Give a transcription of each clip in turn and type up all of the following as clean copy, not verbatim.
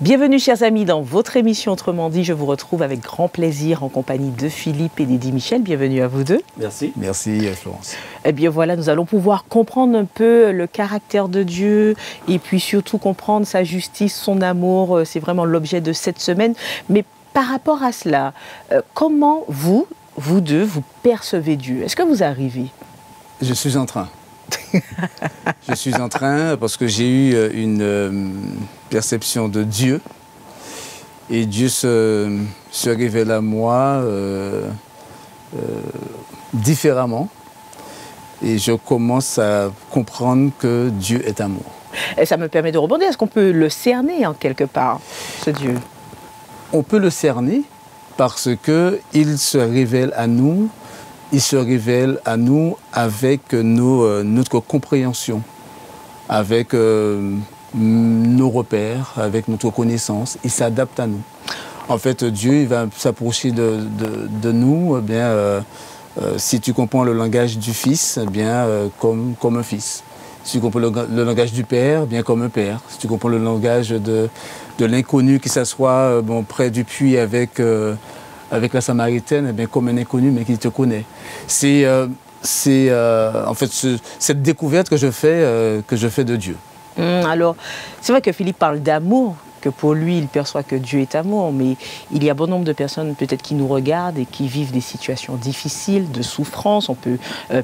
Bienvenue chers amis dans votre émission Autrement dit. Je vous retrouve avec grand plaisir en compagnie de Philippe et d'Eddie Michel. Bienvenue à vous deux. Merci. Merci Florence. Eh bien voilà, nous allons pouvoir comprendre un peu le caractère de Dieu et puis surtout comprendre sa justice, son amour. C'est vraiment l'objet de cette semaine. Mais par rapport à cela, comment vous deux, vous percevez Dieu? Est-ce que vous arrivez? Je suis en train. Je suis en train parce que j'ai eu une perception de Dieu et Dieu se révèle à moi différemment et je commence à comprendre que Dieu est amour. Et ça me permet de rebondir. Est-ce qu'on peut le cerner en quelque part, ce Dieu? On peut le cerner parce qu'il se révèle à nous. Il se révèle à nous avec notre compréhension, avec nos repères, avec notre connaissance. Il s'adapte à nous. En fait, Dieu il va s'approcher de nous si tu comprends le langage du Fils, comme un fils. Si tu comprends le langage du Père, bien comme un père. Si tu comprends le langage de l'inconnu qui s'assoit près du puits avec la Samaritaine, comme un inconnu, mais qui te connaît. C'est en fait cette découverte que je fais de Dieu. Alors, c'est vrai que Philippe parle d'amour, que pour lui, il perçoit que Dieu est amour, mais il y a bon nombre de personnes peut-être qui nous regardent et qui vivent des situations difficiles, de souffrance. On peut,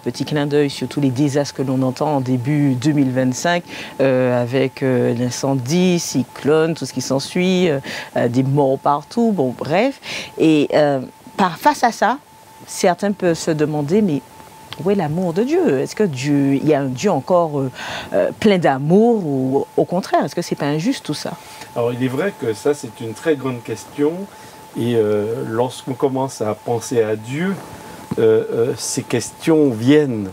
petit clin d'œil sur tous les désastres que l'on entend en début 2025, avec l'incendie, cyclone, tout ce qui s'ensuit, des morts partout, bon bref. Et face à ça, certains peuvent se demander, mais où est l'amour de Dieu? Est-ce que il y a un Dieu encore plein d'amour ou au contraire, est-ce que c'est pas injuste tout ça? Alors il est vrai que ça c'est une très grande question et lorsqu'on commence à penser à Dieu, ces questions viennent,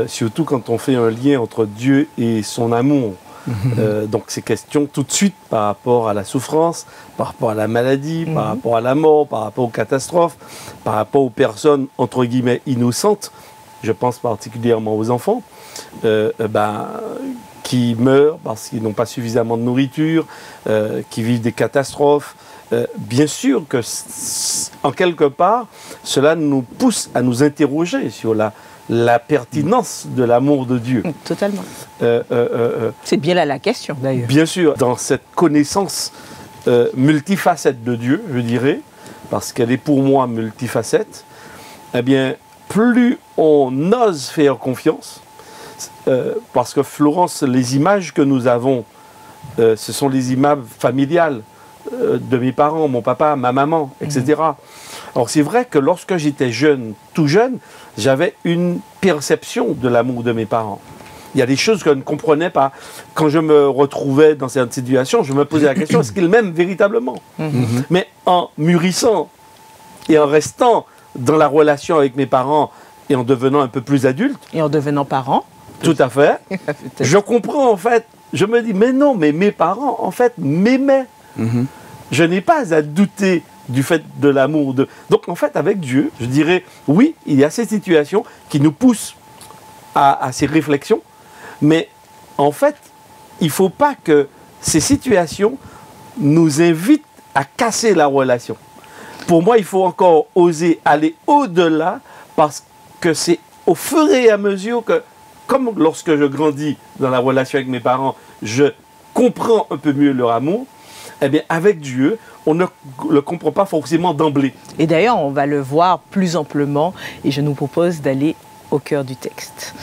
surtout quand on fait un lien entre Dieu et son amour. Donc ces questions tout de suite par rapport à la souffrance, par rapport à la maladie, par rapport à la mort, par rapport aux catastrophes, par rapport aux personnes entre guillemets innocentes, je pense particulièrement aux enfants, qui meurent parce qu'ils n'ont pas suffisamment de nourriture, qui vivent des catastrophes. Bien sûr que, en quelque part, cela nous pousse à nous interroger sur la pertinence de l'amour de Dieu. Totalement. C'est bien là la question, d'ailleurs. Bien sûr, dans cette connaissance multifacette de Dieu, je dirais, parce qu'elle est pour moi multifacette, eh bien, plus on ose faire confiance, parce que Florence, les images que nous avons, ce sont les images familiales de mes parents, mon papa, ma maman, etc. Alors c'est vrai que lorsque j'étais jeune, tout jeune, j'avais une perception de l'amour de mes parents. Il y a des choses que je ne comprenais pas. Quand je me retrouvais dans cette situation, je me posais la question, est-ce qu'ils m'aiment véritablement? Mais en mûrissant et en restant dans la relation avec mes parents et en devenant un peu plus adulte. Et en devenant parent. Tout à fait. Je comprends en fait, je me dis, mais non, mais mes parents en fait m'aimaient. Je n'ai pas à douter du fait de l'amour de... Donc en fait avec Dieu, je dirais, oui, il y a ces situations qui nous poussent à ces réflexions, mais en fait, il ne faut pas que ces situations nous invitent à casser la relation. Pour moi, il faut encore oser aller au-delà parce que c'est au fur et à mesure que, comme lorsque je grandis dans la relation avec mes parents, je comprends un peu mieux leur amour, eh bien avec Dieu, on ne le comprend pas forcément d'emblée. Et d'ailleurs, on va le voir plus amplement et je nous propose d'aller au cœur du texte.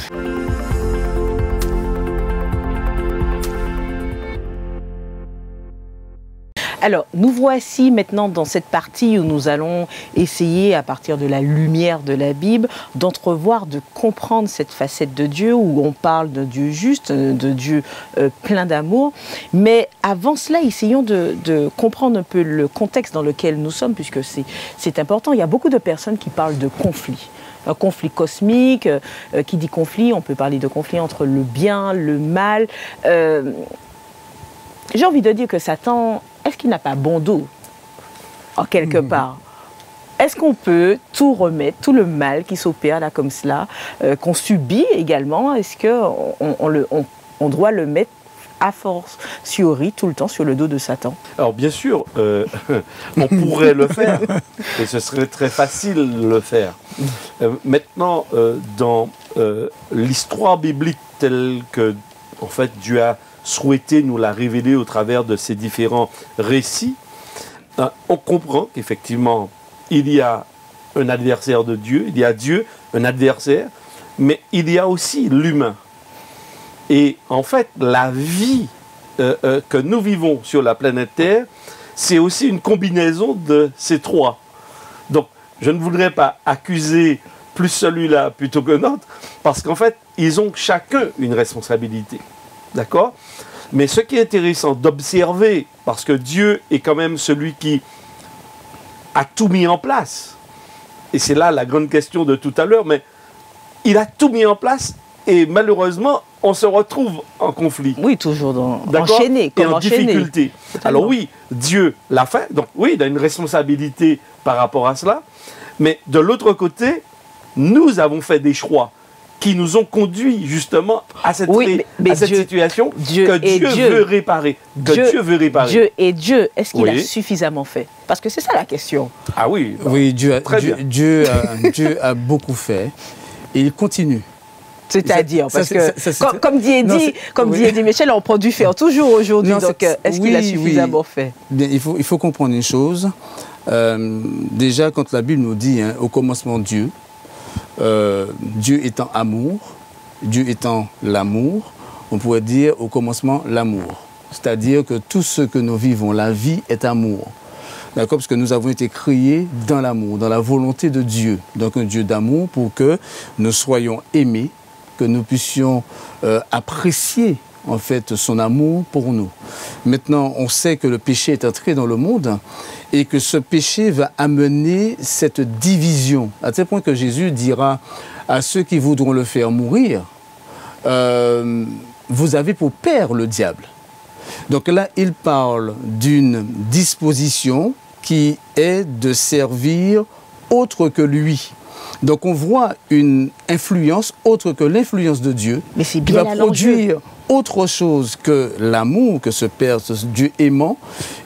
Alors, nous voici maintenant dans cette partie où nous allons essayer, à partir de la lumière de la Bible, d'entrevoir, de comprendre cette facette de Dieu, où on parle de Dieu juste, de Dieu plein d'amour. Mais avant cela, essayons de comprendre un peu le contexte dans lequel nous sommes, puisque c'est important. Il y a beaucoup de personnes qui parlent de conflit. Un conflit cosmique, qui dit conflit, on peut parler de conflit entre le bien, le mal. J'ai envie de dire que Satan, est-ce qu'il n'a pas bon dos, en quelque part? Est-ce qu'on peut tout remettre, tout le mal qui s'opère là comme cela, qu'on subit également, est-ce qu'on doit le mettre a fortiori tout le temps sur le dos de Satan? Alors bien sûr, on pourrait le faire, et ce serait très facile de le faire. Maintenant, dans l'histoire biblique telle que, en fait, Dieu a souhaité nous la révéler au travers de ces différents récits, on comprend qu'effectivement, il y a un adversaire de Dieu, il y a Dieu, un adversaire, mais il y a aussi l'humain. Et en fait, la vie que nous vivons sur la planète Terre, c'est aussi une combinaison de ces trois. Donc, je ne voudrais pas accuser plus celui-là plutôt que l'autre, parce qu'en fait, ils ont chacun une responsabilité. D'accord? Mais ce qui est intéressant d'observer, parce que Dieu est quand même celui qui a tout mis en place, et c'est là la grande question de tout à l'heure, mais il a tout mis en place, et malheureusement, on se retrouve en conflit. Oui, toujours enchaîné, comme et en enchaîné. difficulté. Alors oui, Dieu l'a fait, donc oui, il a une responsabilité par rapport à cela, mais de l'autre côté, nous avons fait des choix qui nous ont conduits justement à cette, à cette situation que Dieu veut réparer. Dieu est Dieu. Est-ce qu'il a suffisamment fait? Parce que c'est ça la question. Ah oui. Oui, Dieu a beaucoup fait et il continue. C'est-à-dire, parce que, comme dit Eddie Michel, on produit faire toujours aujourd'hui. Donc, est-ce qu'il a suffisamment fait? Bien, il faut comprendre une chose. Déjà, quand la Bible nous dit, au commencement Dieu, Dieu étant amour, Dieu étant l'amour, on pourrait dire au commencement l'amour. C'est-à-dire que tout ce que nous vivons, la vie est amour. D'accord? Parce que nous avons été créés dans l'amour, dans la volonté de Dieu. Donc un Dieu d'amour pour que nous soyons aimés, que nous puissions apprécier en fait son amour pour nous. Maintenant, on sait que le péché est entré dans le monde et que ce péché va amener cette division, à tel point que Jésus dira à ceux qui voudront le faire mourir, vous avez pour père le diable. Donc là, il parle d'une disposition qui est de servir autre que lui. Donc on voit une influence autre que l'influence de Dieu qui va produire autre chose que l'amour, que ce Père, ce Dieu aimant,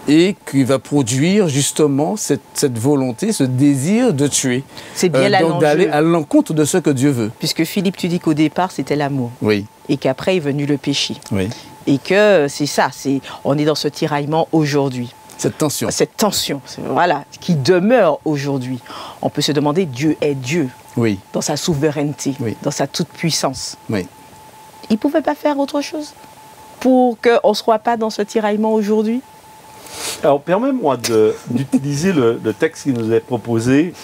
et qui va produire justement cette volonté, ce désir de tuer. C'est bien là l'enjeu. Donc d'aller à l'encontre de ce que Dieu veut. Puisque Philippe, tu dis qu'au départ c'était l'amour. Oui. Et qu'après est venu le péché. Oui. Et que c'est ça, on est dans ce tiraillement aujourd'hui. Cette tension. Cette tension, voilà, qui demeure aujourd'hui. On peut se demander, Dieu est Dieu. Oui. Dans sa souveraineté, oui. dans sa toute-puissance. Oui. Il ne pouvait pas faire autre chose pour qu'on ne soit pas dans ce tiraillement aujourd'hui? Alors, permets-moi d'utiliser le texte qui nous est proposé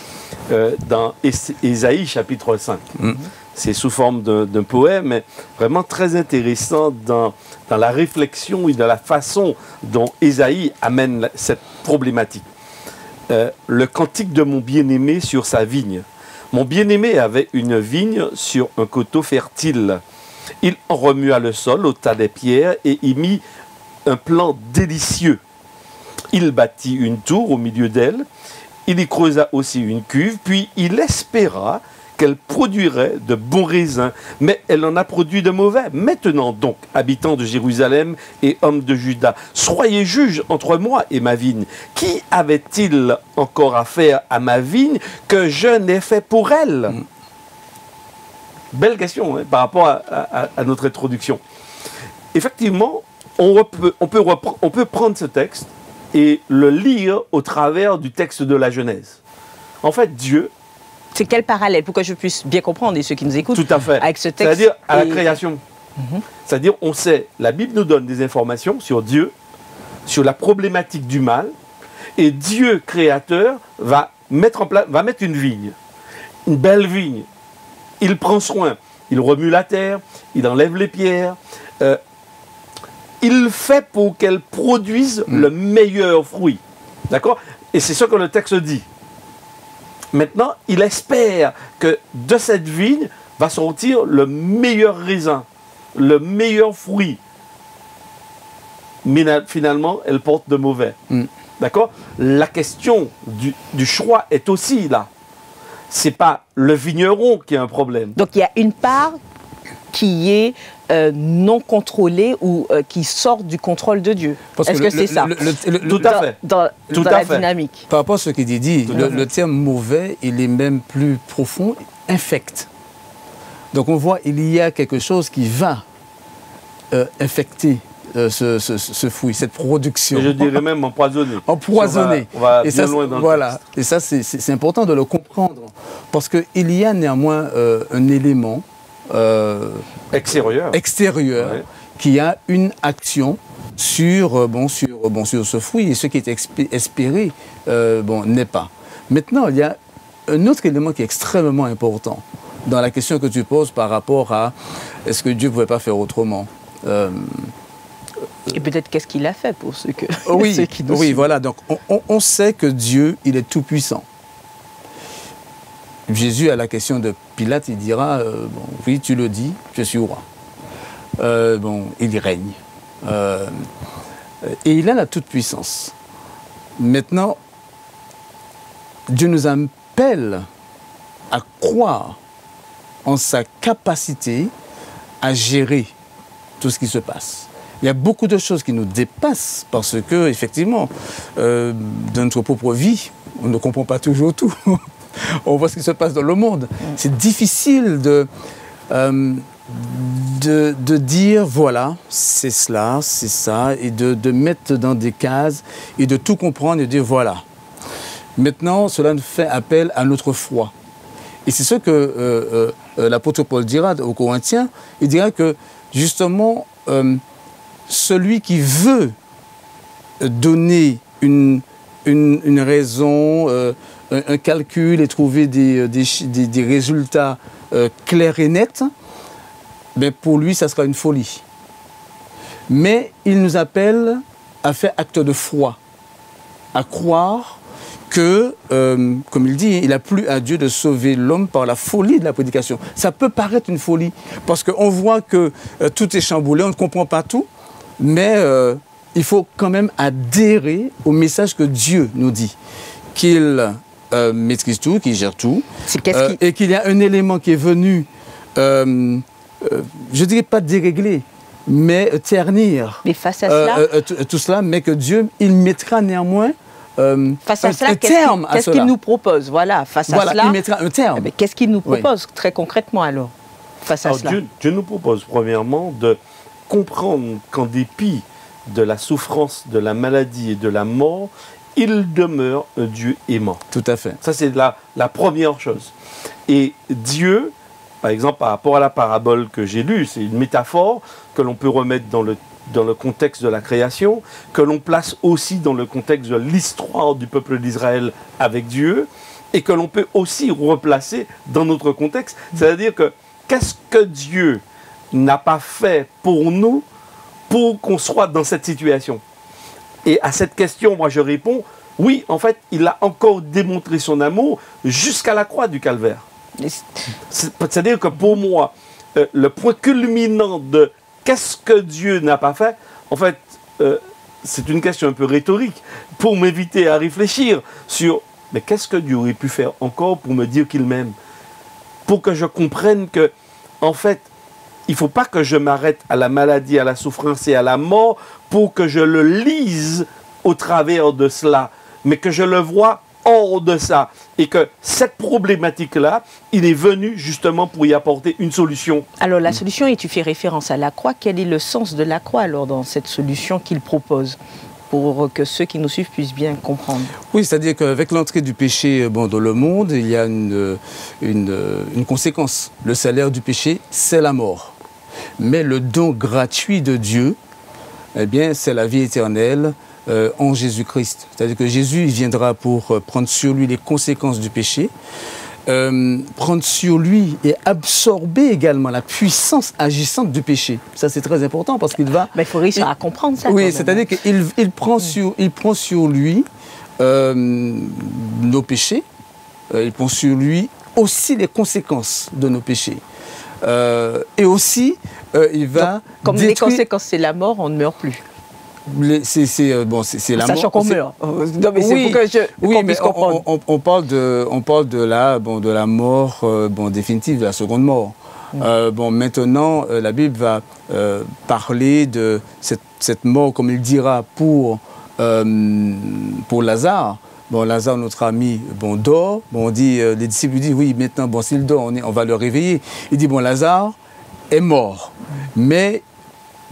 dans Ésaïe chapitre 5. C'est sous forme d'un poème, mais vraiment très intéressant dans la réflexion et dans la façon dont Ésaïe amène cette problématique. Le cantique de mon bien-aimé sur sa vigne. Mon bien-aimé avait une vigne sur un coteau fertile. Il en remua le sol au tas des pierres et y mit un plan délicieux. Il bâtit une tour au milieu d'elle. Il y creusa aussi une cuve, puis il espéra qu'elle produirait de bons raisins, mais elle en a produit de mauvais. Maintenant donc, habitants de Jérusalem et hommes de Juda, soyez juges entre moi et ma vigne. Qui avait-il encore à faire à ma vigne que je n'ai fait pour elle? Belle question par rapport à notre introduction. Effectivement, on peut prendre ce texte et le lire au travers du texte de la Genèse. En fait, Dieu... C'est quel parallèle, pour que je puisse bien comprendre, et ceux qui nous écoutent, tout à fait. Avec ce texte? C'est-à-dire à la création. C'est-à-dire, on sait, la Bible nous donne des informations sur Dieu, sur la problématique du mal, et Dieu, créateur, va mettre une vigne, une belle vigne. Il prend soin, il remue la terre, il enlève les pierres, il fait pour qu'elle produise le meilleur fruit. D'accord? Et c'est ce que le texte dit. Maintenant, il espère que de cette vigne va sortir le meilleur raisin, le meilleur fruit. Mais finalement, elle porte de mauvais. D'accord? La question du choix est aussi là. Ce n'est pas le vigneron qui a un problème. Donc il y a une part qui est non contrôlé ou qui sort du contrôle de Dieu. Est-ce que c'est ça? Tout à fait. Dans la dynamique. Par rapport à ce qu'il dit, le terme mauvais, il est même plus profond, infect. Donc on voit, il y a quelque chose qui va infecter ce fruit, cette production. Et je dirais même empoisonné. Empoisonné. On va et bien ça, loin dans voilà. le texte. Et ça, c'est important de le comprendre. Parce qu'il y a néanmoins un élément extérieur ouais, qui a une action sur ce fruit. Et ce qui est espéré n'est pas. Maintenant, il y a un autre élément qui est extrêmement important dans la question que tu poses par rapport à est-ce que Dieu ne pouvait pas faire autrement. Et peut-être qu'est-ce qu'il a fait pour ceux, oui, ceux qui nous oui, suivent. voilà. Donc, on sait que Dieu, il est tout-puissant. Jésus, à la question de Pilate, il dira oui, tu le dis, je suis roi. Il règne. Et il a la toute-puissance. Maintenant, Dieu nous appelle à croire en sa capacité à gérer tout ce qui se passe. Il y a beaucoup de choses qui nous dépassent parce que, effectivement, dans notre propre vie, on ne comprend pas toujours tout. On voit ce qui se passe dans le monde. C'est difficile de dire, voilà, c'est cela, c'est ça, et de mettre dans des cases et de tout comprendre et de dire, voilà. Maintenant, cela nous fait appel à notre foi. Et c'est ce que l'apôtre Paul dira aux Corinthiens. Il dira que, justement, celui qui veut donner une raison, un calcul et trouver des résultats clairs et nets, ben pour lui, ça sera une folie. Mais il nous appelle à faire acte de foi, à croire que, comme il dit, il a plu à Dieu de sauver l'homme par la folie de la prédication. Ça peut paraître une folie, parce qu'on voit que tout est chamboulé, on ne comprend pas tout, mais il faut quand même adhérer au message que Dieu nous dit, qu'il maîtrise tout, qu'il gère tout, et qu'il y a un élément qui est venu, je ne dirais pas dérégler, mais ternir face à cela, tout cela, mais que Dieu, il mettra néanmoins face à cela, qu'est-ce qu'il nous propose? Voilà, face à cela, il mettra un terme. Qu'est-ce qu'il nous propose très concrètement alors, face à cela? Dieu nous propose premièrement de comprendre qu'en dépit de la souffrance, de la maladie et de la mort, il demeure un Dieu aimant. Tout à fait. Ça, c'est la première chose. Et Dieu, par exemple, par rapport à la parabole que j'ai lue, c'est une métaphore que l'on peut remettre dans le contexte de la création, que l'on place aussi dans le contexte de l'histoire du peuple d'Israël avec Dieu, et que l'on peut aussi replacer dans notre contexte. C'est-à-dire que qu'est-ce que Dieu n'a pas fait pour nous pour qu'on soit dans cette situation? Et à cette question, moi je réponds, oui, en fait, il a encore démontré son amour jusqu'à la croix du calvaire. C'est-à-dire que pour moi, le point culminant de qu'est-ce que Dieu n'a pas fait, en fait, c'est une question un peu rhétorique pour m'inviter à réfléchir sur mais qu'est-ce que Dieu aurait pu faire encore pour me dire qu'il m'aime? Pour que je comprenne que, en fait, il ne faut pas que je m'arrête à la maladie, à la souffrance et à la mort pour que je le lise au travers de cela, mais que je le vois hors de ça. Et que cette problématique-là, il est venu justement pour y apporter une solution. Alors la solution, et tu fais référence à la croix, quel est le sens de la croix alors dans cette solution qu'il propose pour que ceux qui nous suivent puissent bien comprendre? Oui, c'est-à-dire qu'avec l'entrée du péché dans le monde, il y a une conséquence. Le salaire du péché, c'est la mort. Mais le don gratuit de Dieu, eh bien, c'est la vie éternelle en Jésus-Christ. C'est-à-dire que Jésus il viendra pour prendre sur lui les conséquences du péché, prendre sur lui et absorber également la puissance agissante du péché. Ça, c'est très important parce qu'il va... Mais il faut réussir à comprendre ça. Oui, c'est-à-dire qu'il prend sur lui nos péchés, il prend sur lui aussi les conséquences de nos péchés. Et aussi, il va... Donc, comme détruire... les conséquences, c'est la mort, on ne meurt plus. C'est la mort. Sachant qu'on meurt. Non, mais oui, c'est pour qu'on puisse comprendre. On parle de la mort définitive, de la seconde mort. Bon, maintenant, la Bible va parler de cette mort, comme il dira, pour Lazare. Bon, Lazare, notre ami, bon, dort. Bon, on dit, les disciples lui disent, oui, maintenant, bon, s'il dort, on va le réveiller. Il dit, bon, Lazare est mort. Mais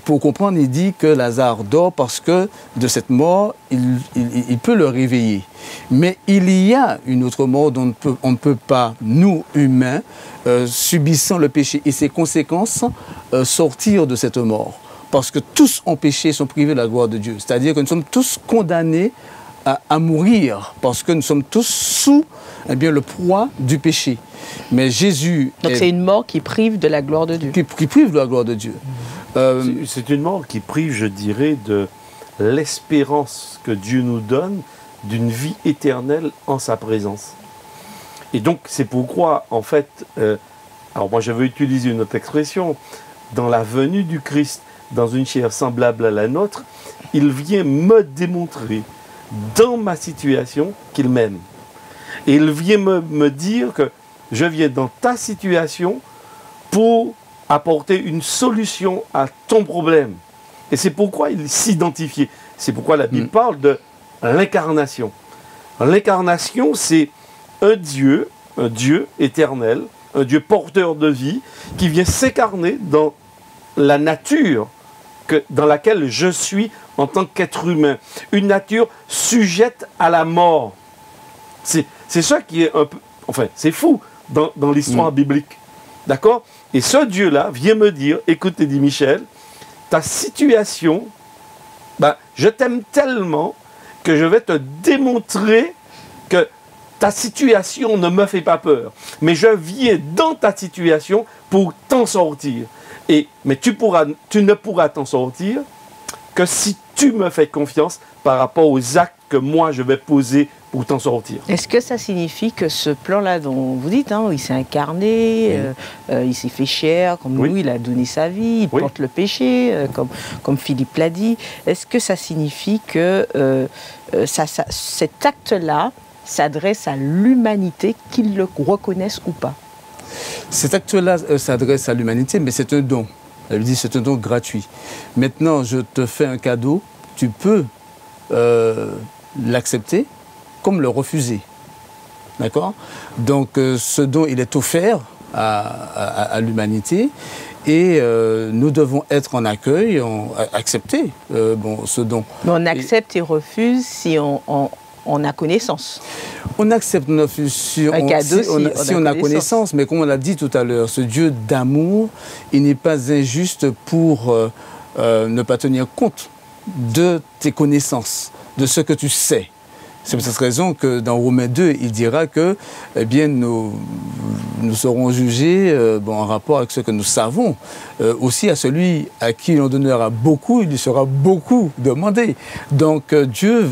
pour comprendre, il dit que Lazare dort parce que de cette mort, il peut le réveiller. Mais il y a une autre mort dont on ne peut pas, nous, humains, subissant le péché et ses conséquences, sortir de cette mort. Parce que tous ont péché et sont privés de la gloire de Dieu. C'est-à-dire que nous sommes tous condamnés à mourir parce que nous sommes tous sous le poids du péché. Mais Jésus... Donc c'est une mort qui prive de la gloire de Dieu. Qui prive de la gloire de Dieu. C'est une mort qui prive, je dirais, de l'espérance que Dieu nous donne d'une vie éternelle en sa présence. Et donc, c'est pourquoi, en fait, alors moi je veux utiliser une autre expression, dans la venue du Christ, dans une chair semblable à la nôtre, il vient me démontrer dans ma situation qu'il m'aime. Et il vient me dire que je viens dans ta situation pour apporter une solution à ton problème. Et c'est pourquoi il s'identifie. C'est pourquoi la Bible parle de l'incarnation. L'incarnation, c'est un Dieu éternel, un Dieu porteur de vie, qui vient s'incarner dans la nature dans laquelle je suis en tant qu'être humain. Une nature sujette à la mort. C'est ça qui est un peu... Enfin, c'est fou dans l'histoire biblique. D'accord? Et ce Dieu-là vient me dire, écoute, dit Michel, ta situation, je t'aime tellement que je vais te démontrer que ta situation ne me fait pas peur. Mais je viens dans ta situation pour t'en sortir. Mais tu ne pourras t'en sortir que si tu me fais confiance par rapport aux actes que moi je vais poser pour t'en sortir. Est-ce que ça signifie que ce plan-là dont vous dites, il s'est incarné, il s'est fait chair, comme nous, il a donné sa vie, il porte le péché, comme Philippe l'a dit. Est-ce que ça signifie que cet acte-là s'adresse à l'humanité, qu'ils le reconnaissent ou pas? Cet acte-là s'adresse à l'humanité, mais c'est un don. Elle dit c'est un don gratuit. Maintenant, je te fais un cadeau, tu peux l'accepter comme le refuser. D'accord? Donc, ce don, il est offert à l'humanité et nous devons être en accueil, accepter ce don. Mais on accepte et refuse si on a connaissance. On accepte si on a connaissance, mais comme on l'a dit tout à l'heure, ce Dieu d'amour, il n'est pas injuste pour ne pas tenir compte de tes connaissances, de ce que tu sais. C'est pour cette raison que dans Romains 2, il dira que nous serons jugés en rapport avec ce que nous savons. Aussi à celui à qui l'on donnera beaucoup, il lui sera beaucoup demandé. Donc Dieu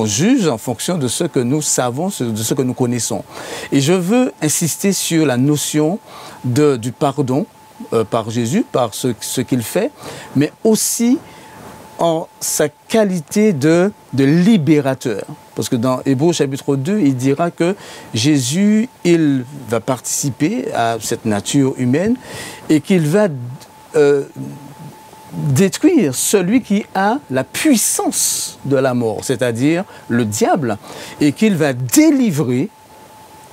juge en fonction de ce que nous savons, de ce que nous connaissons. Et je veux insister sur la notion du pardon par Jésus, par ce qu'il fait, mais aussi en sa qualité de libérateur. Parce que dans Hébreux chapitre 2, il dira que Jésus, il va participer à cette nature humaine et qu'il va détruire celui qui a la puissance de la mort, c'est-à-dire le diable, et qu'il va délivrer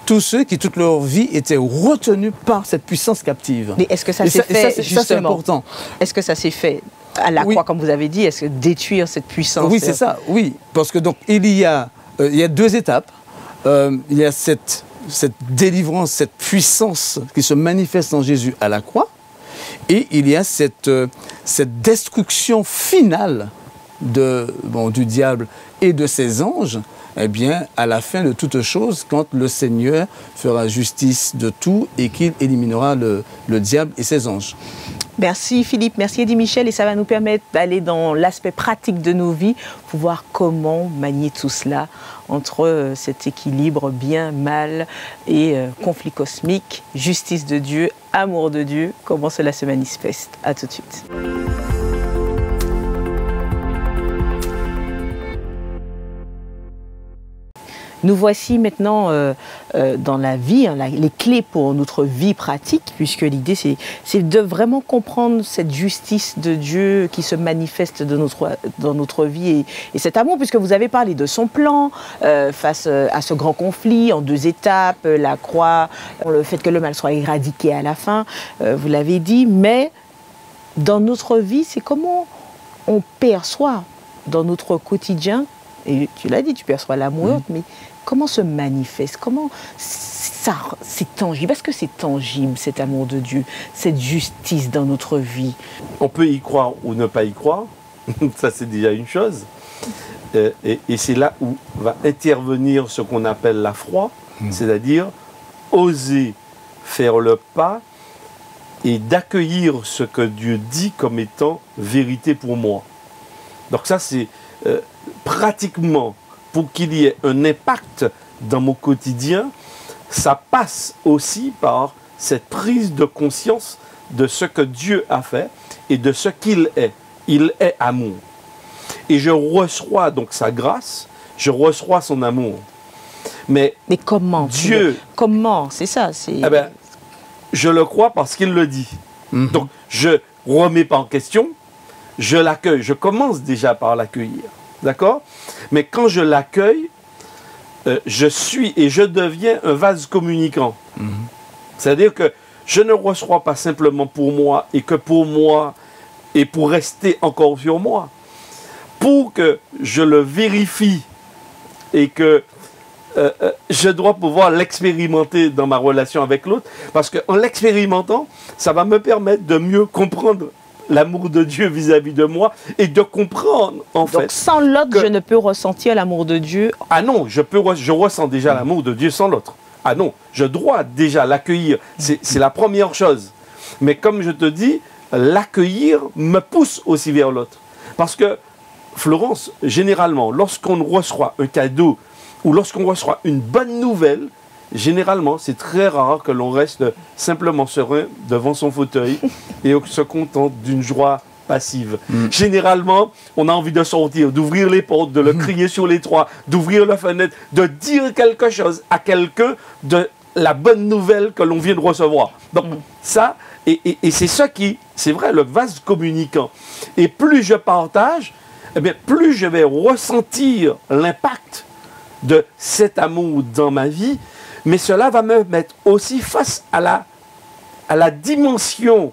tous ceux qui, toute leur vie, étaient retenus par cette puissance captive. Mais est-ce que ça s'est fait, justement, ça, c'est important. Est-ce que ça s'est fait à la croix, comme vous avez dit? Est-ce que détruire cette puissance? Oui, c'est ça, oui. Parce que donc, il y a deux étapes. Il y a cette délivrance, cette puissance qui se manifeste en Jésus à la croix. Et il y a cette destruction finale du diable et de ses anges, à la fin de toute chose, quand le Seigneur fera justice de tout et qu'il éliminera le diable et ses anges. Merci Philippe, merci Eddy Michel, et ça va nous permettre d'aller dans l'aspect pratique de nos vies pour voir comment manier tout cela entre cet équilibre bien, mal et conflit cosmique, justice de Dieu, amour de Dieu, comment cela se manifeste. À tout de suite. Nous voici maintenant dans la vie, hein, les clés pour notre vie pratique, puisque l'idée c'est de vraiment comprendre cette justice de Dieu qui se manifeste dans notre vie et cet amour, puisque vous avez parlé de son plan face à ce grand conflit en 2 étapes, la croix, le fait que le mal soit éradiqué à la fin, vous l'avez dit, mais dans notre vie, c'est comment on perçoit dans notre quotidien, et tu l'as dit, tu perçois l'amour, mais comment se manifeste, comment ça, c'est tangible, est-ce que c'est tangible cet amour de Dieu, cette justice dans notre vie? On peut y croire ou ne pas y croire, ça c'est déjà une chose, et c'est là où va intervenir ce qu'on appelle la foi, c'est-à-dire oser faire le pas et d'accueillir ce que Dieu dit comme étant vérité pour moi. Donc ça c'est pratiquement, pour qu'il y ait un impact dans mon quotidien, ça passe aussi par cette prise de conscience de ce que Dieu a fait et de ce qu'il est. Il est amour. Et je reçois donc sa grâce, je reçois son amour. Mais comment Dieu... Comment? C'est ça. Eh bien, je le crois parce qu'il le dit. Donc, je ne remets pas en question, je l'accueille. Je commence déjà par l'accueillir. D'accord? Mais quand je l'accueille, je suis et je deviens un vase communicant. C'est-à-dire que je ne reçois pas simplement pour moi et que pour moi et pour rester encore sur moi. Pour que je le vérifie et que je dois pouvoir l'expérimenter dans ma relation avec l'autre, parce qu'en l'expérimentant, ça va me permettre de mieux comprendre l'amour de Dieu vis-à-vis de moi et de comprendre, en fait... Donc, sans l'autre, je ne peux ressentir l'amour de Dieu. Ah non, je ressens déjà l'amour de Dieu sans l'autre. Ah non, je dois déjà l'accueillir. C'est la première chose. Mais comme je te dis, l'accueillir me pousse aussi vers l'autre. Parce que, Florence, généralement, lorsqu'on reçoit un cadeau ou lorsqu'on reçoit une bonne nouvelle, généralement, c'est très rare que l'on reste simplement serein devant son fauteuil et se contente d'une joie passive. Généralement, on a envie de sortir, d'ouvrir les portes, de le crier sur les toits, d'ouvrir la fenêtre, de dire quelque chose à quelqu'un de la bonne nouvelle que l'on vient de recevoir. Donc, ça, et c'est ça qui, c'est vrai, le vase communicant. Et plus je partage, eh bien, plus je vais ressentir l'impact de cet amour dans ma vie, mais cela va me mettre aussi face à la dimension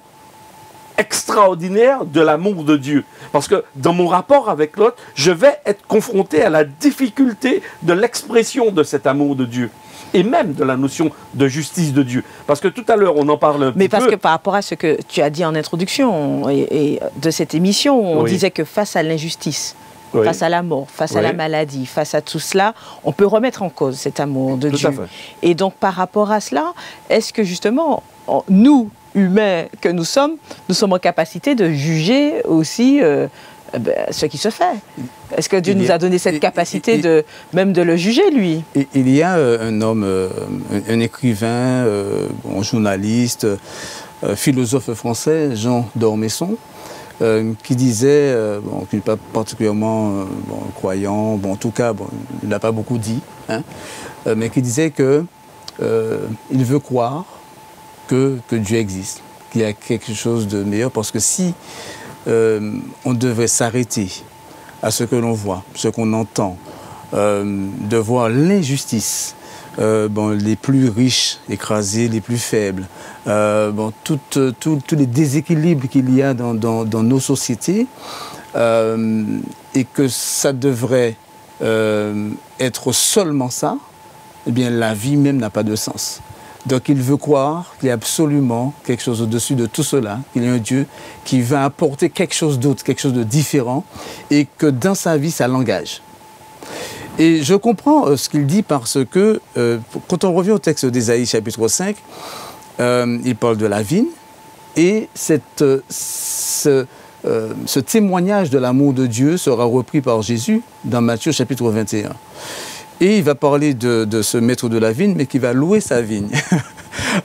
extraordinaire de l'amour de Dieu. Parce que dans mon rapport avec l'autre, je vais être confronté à la difficulté de l'expression de cet amour de Dieu. Et même de la notion de justice de Dieu. Parce que tout à l'heure, on en parle un petit peu. Mais parce que par rapport à ce que tu as dit en introduction et de cette émission, on disait que face à l'injustice, face à la mort, face à la maladie, face à tout cela, on peut remettre en cause cet amour de Dieu. Et donc, par rapport à cela, est-ce que justement, nous, humains que nous sommes en capacité de juger aussi ce qui se fait? Est-ce que Dieu nous a donné cette capacité même de le juger, lui? Il y a un homme, un écrivain, journaliste, philosophe français, Jean d'Ormesson, qui disait, qui n'est pas particulièrement croyant, en tout cas, il n'a pas beaucoup dit, hein, mais qui disait que il veut croire que Dieu existe, qu'il y a quelque chose de meilleur, parce que si on devait s'arrêter à ce que l'on voit, ce qu'on entend, de voir l'injustice, les plus riches écrasés, les plus faibles, tous les déséquilibres qu'il y a dans nos sociétés, et que ça devrait être seulement ça, eh bien la vie même n'a pas de sens. Donc il veut croire qu'il y a absolument quelque chose au-dessus de tout cela, qu'il y a un Dieu qui va apporter quelque chose d'autre, quelque chose de différent, et que dans sa vie, ça l'engage. Et je comprends ce qu'il dit parce que, quand on revient au texte d'Ésaïe chapitre 5, il parle de la vigne, et ce témoignage de l'amour de Dieu sera repris par Jésus dans Matthieu chapitre 21. Et il va parler de ce maître de la vigne, mais qui va louer sa vigne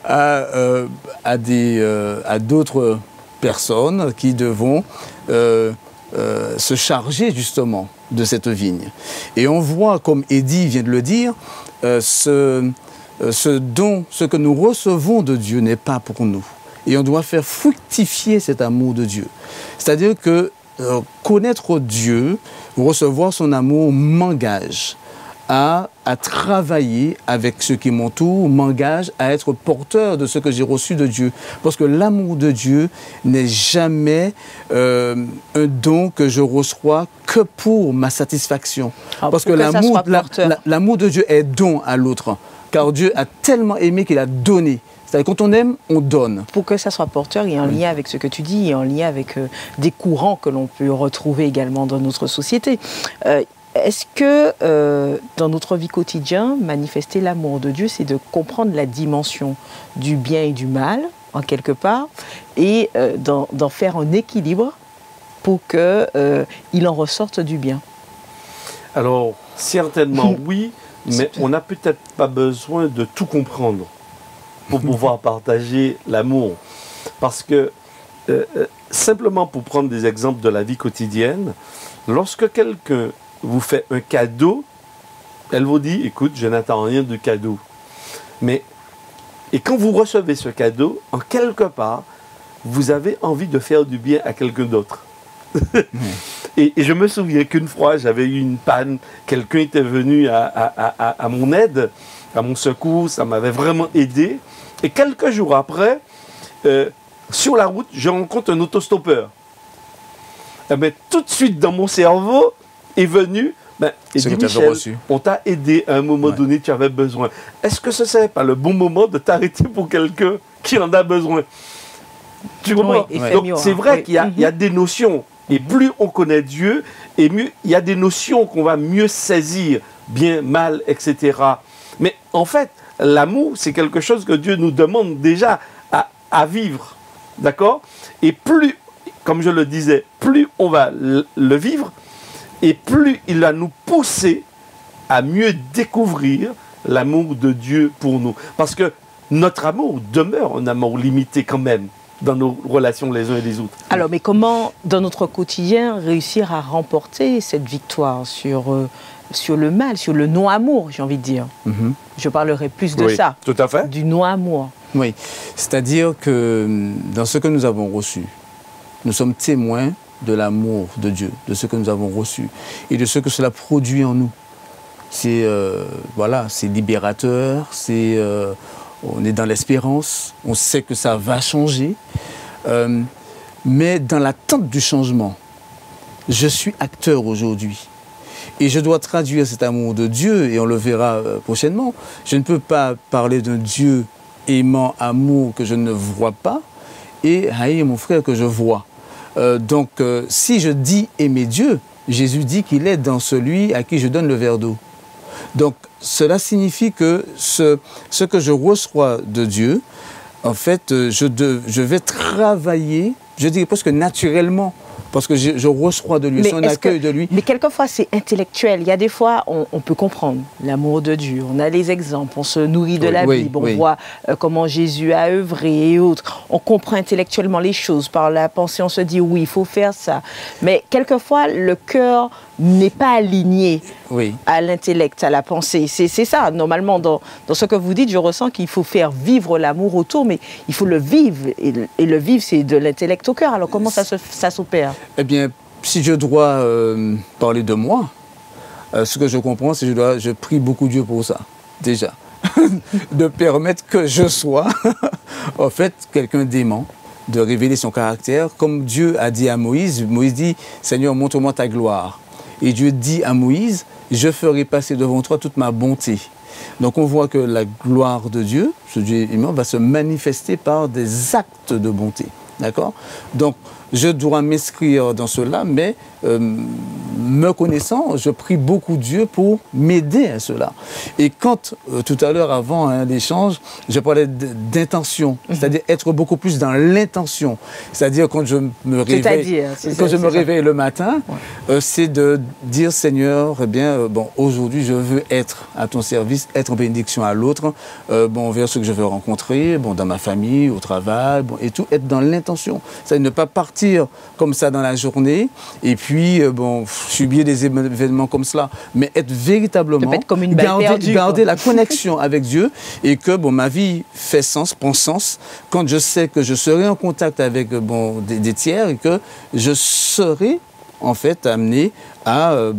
à d'autres personnes qui devront se charger justement de cette vigne. Et on voit, comme Eddy vient de le dire, ce que nous recevons de Dieu n'est pas pour nous. Et on doit faire fructifier cet amour de Dieu. C'est-à-dire que connaître Dieu, recevoir son amour m'engage à travailler avec ce qui m'entoure, m'engage à être porteur de ce que j'ai reçu de Dieu. Parce que l'amour de Dieu n'est jamais un don que je reçois que pour ma satisfaction. Parce que l'amour de Dieu est don à l'autre. Car Dieu a tellement aimé qu'il a donné. C'est-à-dire quand on aime, on donne. Pour que ça soit porteur et en lien avec ce que tu dis, et en lien avec des courants que l'on peut retrouver également dans notre société. Est-ce que dans notre vie quotidienne, manifester l'amour de Dieu, c'est de comprendre la dimension du bien et du mal, en quelque part, et d'en faire un équilibre pour qu'il en ressorte du bien? Alors, certainement oui, mais on n'a peut-être pas besoin de tout comprendre pour pouvoir partager l'amour. Parce que, simplement pour prendre des exemples de la vie quotidienne, lorsque quelqu'un vous fait un cadeau, elle vous dit, écoute, je n'attends rien de cadeau. Et quand vous recevez ce cadeau, en quelque part, vous avez envie de faire du bien à quelqu'un d'autre. Et je me souviens qu'une fois, j'avais eu une panne, quelqu'un était venu à mon aide, à mon secours, ça m'avait vraiment aidé. Et quelques jours après, sur la route, je rencontre un autostoppeur. Et bien, tout de suite dans mon cerveau est venu, et dit, Michel, on t'a aidé à un moment donné, tu avais besoin. Est-ce que ce ne serait pas le bon moment de t'arrêter pour quelqu'un qui en a besoin? Tu comprends? Donc c'est vrai qu'il y a des notions. Et plus on connaît Dieu, et mieux il y a des notions qu'on va mieux saisir, bien, mal, etc. Mais en fait, l'amour, c'est quelque chose que Dieu nous demande déjà à vivre. D'accord? Et plus, comme je le disais, plus on va le vivre, et plus il va nous pousser à mieux découvrir l'amour de Dieu pour nous. Parce que notre amour demeure un amour limité quand même dans nos relations les uns et les autres. Alors, mais comment, dans notre quotidien, réussir à remporter cette victoire sur le mal, sur le non-amour, j'ai envie de dire? Je parlerai plus de ça. Tout à fait. Du non-amour. Oui, c'est-à-dire que dans ce que nous avons reçu, nous sommes témoins de l'amour de Dieu, de ce que nous avons reçu et de ce que cela produit en nous. C'est voilà, c'est libérateur, on est dans l'espérance, on sait que ça va changer, mais dans l'attente du changement, je suis acteur aujourd'hui. Et je dois traduire cet amour de Dieu, et on le verra prochainement. Je ne peux pas parler d'un Dieu aimant, amour que je ne vois pas, et haïr mon frère que je vois. Donc, si je dis aimer Dieu, Jésus dit qu'il est dans celui à qui je donne le verre d'eau. Donc, cela signifie que ce que je reçois de Dieu, en fait, je vais travailler, je dirais presque naturellement, parce que je reçois de lui, son accueil de lui. Mais quelquefois, c'est intellectuel. Il y a des fois, on peut comprendre l'amour de Dieu. On a les exemples, on se nourrit de la Bible, on voit comment Jésus a œuvré et autres. On comprend intellectuellement les choses. Par la pensée, on se dit, oui, il faut faire ça. Mais quelquefois, le cœur n'est pas aligné à l'intellect, à la pensée. C'est ça, normalement, dans ce que vous dites, je ressens qu'il faut faire vivre l'amour autour, mais il faut le vivre. Et le vivre, c'est de l'intellect au cœur. Alors, comment ça s'opère? Eh bien, si je dois parler de moi, ce que je comprends, c'est que je prie beaucoup Dieu pour ça, déjà. De permettre que je sois, en fait, quelqu'un d'aimant, de révéler son caractère. Comme Dieu a dit à Moïse, Moïse dit, Seigneur, montre-moi ta gloire. Et Dieu dit à Moïse, je ferai passer devant toi toute ma bonté. Donc on voit que la gloire de Dieu, ce Dieu aimant, va se manifester par des actes de bonté. D'accord? Donc je dois m'inscrire dans cela, mais me connaissant, je prie beaucoup Dieu pour m'aider à cela. Et quand, tout à l'heure, avant l'échange, je parlais d'intention, c'est-à-dire être beaucoup plus dans l'intention. C'est-à-dire quand je me réveille, le matin, c'est de dire, Seigneur, eh bien, bon, aujourd'hui, je veux être à ton service, être en bénédiction à l'autre, bon, vers ceux que je veux rencontrer, bon, dans ma famille, au travail, bon, et tout, être dans l'intention. C'est-à-dire ne pas partir comme ça dans la journée, et puis puis bon, subir des événements comme cela, mais être véritablement, être comme une balle perdue, garder la connexion avec Dieu, et que bon, ma vie fait sens, prend sens, quand je sais que je serai en contact avec bon, des tiers, et que je serai en fait amené à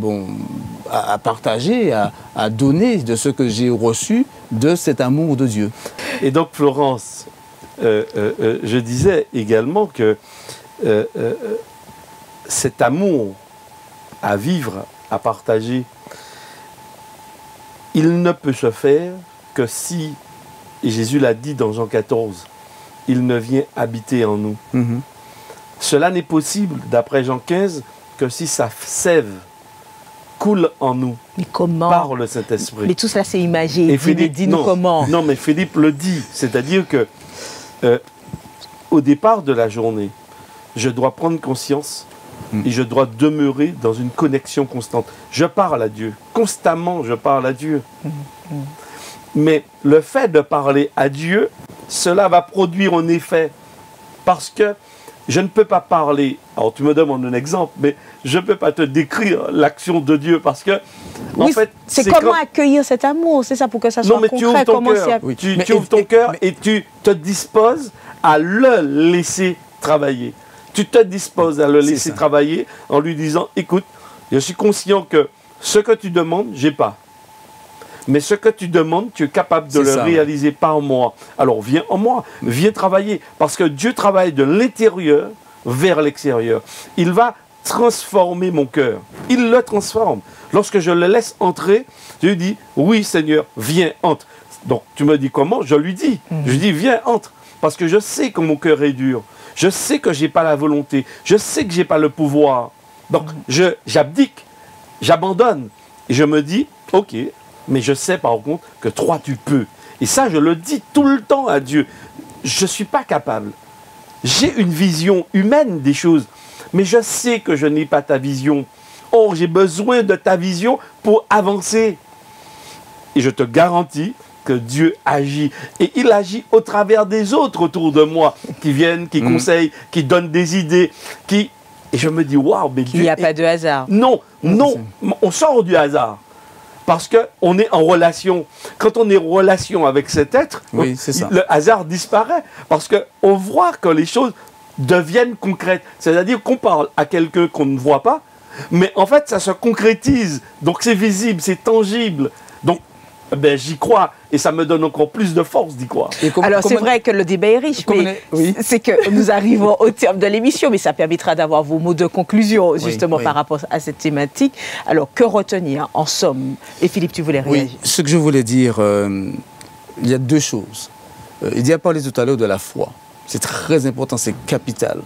partager, à donner de ce que j'ai reçu de cet amour de Dieu. Et donc Florence, je disais également que cet amour à vivre, à partager, il ne peut se faire que si, et Jésus l'a dit dans Jean 14, il ne vient habiter en nous. Mm-hmm. Cela n'est possible, d'après Jean 15, que si sa sève coule en nous. Mais comment? Par le Saint-Esprit. Mais tout cela c'est imagé. Et Philippe, dis-nous comment. Non, mais Philippe le dit. C'est-à-dire que au départ de la journée, je dois prendre conscience et je dois demeurer dans une connexion constante. Je parle à Dieu. Constamment, je parle à Dieu. Mais le fait de parler à Dieu, cela va produire un effet. Parce que je ne peux pas parler, alors tu me demandes un exemple, mais je ne peux pas te décrire l'action de Dieu parce que, en fait... C'est comment accueillir cet amour, c'est ça, pour que ça soit concret. Tu ouvres ton cœur, tu ouvres ton cœur et tu te disposes à le laisser travailler. Tu te disposes à le laisser travailler en lui disant, écoute, je suis conscient que ce que tu demandes, je n'ai pas. Mais ce que tu demandes, tu es capable de le réaliser par moi. Alors viens en moi, viens travailler. Parce que Dieu travaille de l'intérieur vers l'extérieur. Il va transformer mon cœur. Il le transforme. Lorsque je le laisse entrer, je lui dis, oui Seigneur, viens, entre. Donc tu me dis comment? Je lui dis. Je lui dis, viens, entre. Parce que je sais que mon cœur est dur. Je sais que je n'ai pas la volonté. Je sais que je n'ai pas le pouvoir. Donc j'abdique, j'abandonne. Et je me dis, ok, mais je sais par contre que toi tu peux. Et ça je le dis tout le temps à Dieu. Je ne suis pas capable. J'ai une vision humaine des choses, mais je sais que je n'ai pas ta vision. Or j'ai besoin de ta vision pour avancer. Et je te garantis que Dieu agit. Et il agit au travers des autres autour de moi, qui viennent, qui conseillent, qui donnent des idées, qui... Et je me dis, waouh, mais Dieu... Il n'y a pas de hasard. Non, non, on sort du hasard. Parce qu'on est en relation. Quand on est en relation avec cet être, le hasard disparaît. Parce qu'on voit que les choses deviennent concrètes. C'est-à-dire qu'on parle à quelqu'un qu'on ne voit pas, mais en fait, ça se concrétise. Donc c'est visible, c'est tangible. Donc, ben, j'y crois. Et ça me donne encore plus de force d'y croire. Alors c'est vrai que le débat est riche, mais c'est que nous arrivons au terme de l'émission, mais ça permettra d'avoir vos mots de conclusion justement par rapport à cette thématique. Alors que retenir en somme? Et Philippe, tu voulais réagir? Ce que je voulais dire, il y a deux choses. Il y a parlé tout à l'heure de la foi. C'est très important, c'est capital.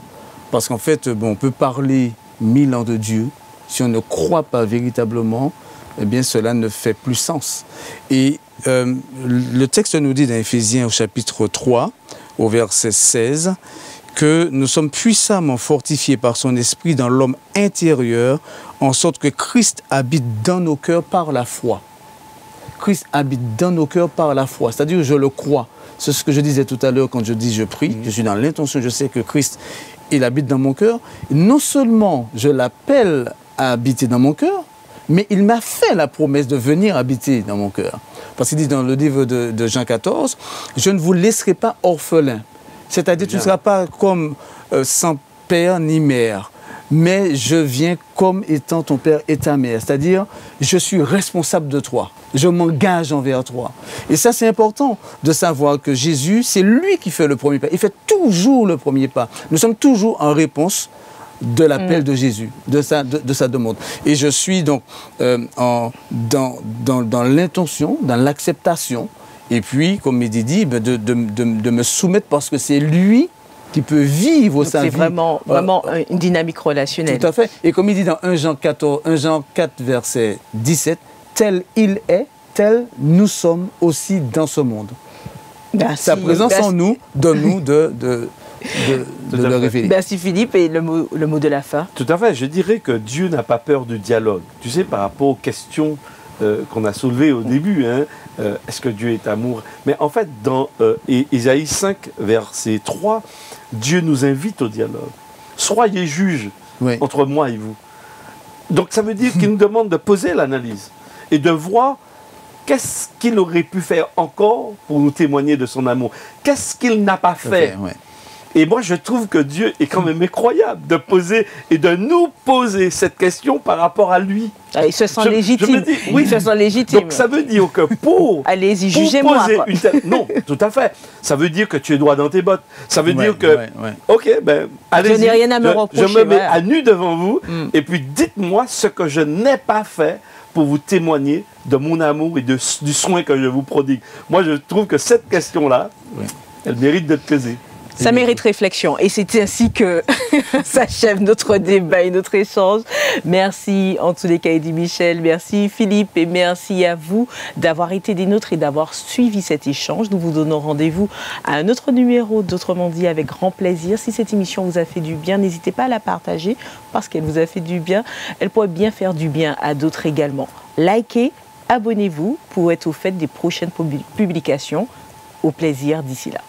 Parce qu'en fait, on peut parler 1000 ans de Dieu, si on ne croit pas véritablement, eh bien cela ne fait plus sens. Et le texte nous dit dans Éphésiens au chapitre 3, au verset 16, que nous sommes puissamment fortifiés par son esprit dans l'homme intérieur, en sorte que Christ habite dans nos cœurs par la foi. Christ habite dans nos cœurs par la foi, c'est-à-dire je le crois. C'est ce que je disais tout à l'heure quand je dis je prie, je suis dans l'intention, je sais que Christ, il habite dans mon cœur. Non seulement je l'appelle à habiter dans mon cœur, mais il m'a fait la promesse de venir habiter dans mon cœur. Parce qu'il dit dans le livre de Jean 14, « Je ne vous laisserai pas orphelin ». C'est-à-dire tu ne seras pas comme sans père ni mère, mais je viens comme étant ton père et ta mère. C'est-à-dire, je suis responsable de toi. Je m'engage envers toi. Et ça, c'est important de savoir que Jésus, c'est lui qui fait le premier pas. Il fait toujours le premier pas. Nous sommes toujours en réponse de l'appel de Jésus, de sa demande. Et je suis donc dans l'intention, dans l'acceptation, et puis, comme il dit, de me soumettre parce que c'est lui qui peut vivre sa vie. C'est vraiment une dynamique relationnelle. Tout à fait. Et comme il dit dans 1 Jean 4, verset 17, tel il est, tel nous sommes aussi dans ce monde. Merci. Sa présence en nous, donne-nous de le révéler. Merci Philippe, et le mot de la fin. Tout à fait, je dirais que Dieu n'a pas peur du dialogue. Tu sais, par rapport aux questions qu'on a soulevées au début, est-ce que Dieu est amour? Mais en fait, dans Ésaïe 5, verset 3, Dieu nous invite au dialogue. Soyez juges entre moi et vous. Donc ça veut dire qu'il nous demande de poser l'analyse et de voir qu'est-ce qu'il aurait pu faire encore pour nous témoigner de son amour. Qu'est-ce qu'il n'a pas fait. Ouais. Et moi, je trouve que Dieu est quand même incroyable de poser et de nous poser cette question par rapport à lui. Ah, il se sent légitime. Je me dis, oui, il se sent légitime. Donc ça veut dire que pour... Allez-y, pour jugez-moi. poser une telle... Non, tout à fait. Ça veut dire que tu es droit dans tes bottes. Ça veut dire que... Ok, ben, allez-y. Je n'ai rien à me reprocher. Je me mets à nu devant vous et puis dites-moi ce que je n'ai pas fait pour vous témoigner de mon amour et du soin que je vous prodigue. Moi, je trouve que cette question-là, elle mérite d'être posée. Ça mérite réflexion. Et c'est ainsi que s'achève notre débat et notre échange. Merci en tous les cas, Eddy Michel. Merci Philippe. Et merci à vous d'avoir été des nôtres et d'avoir suivi cet échange. Nous vous donnons rendez-vous à un autre numéro d'Autrement dit avec grand plaisir. Si cette émission vous a fait du bien, n'hésitez pas à la partager parce qu'elle vous a fait du bien. Elle pourrait bien faire du bien à d'autres également. Likez, abonnez-vous pour être au fait des prochaines publications. Au plaisir d'ici là.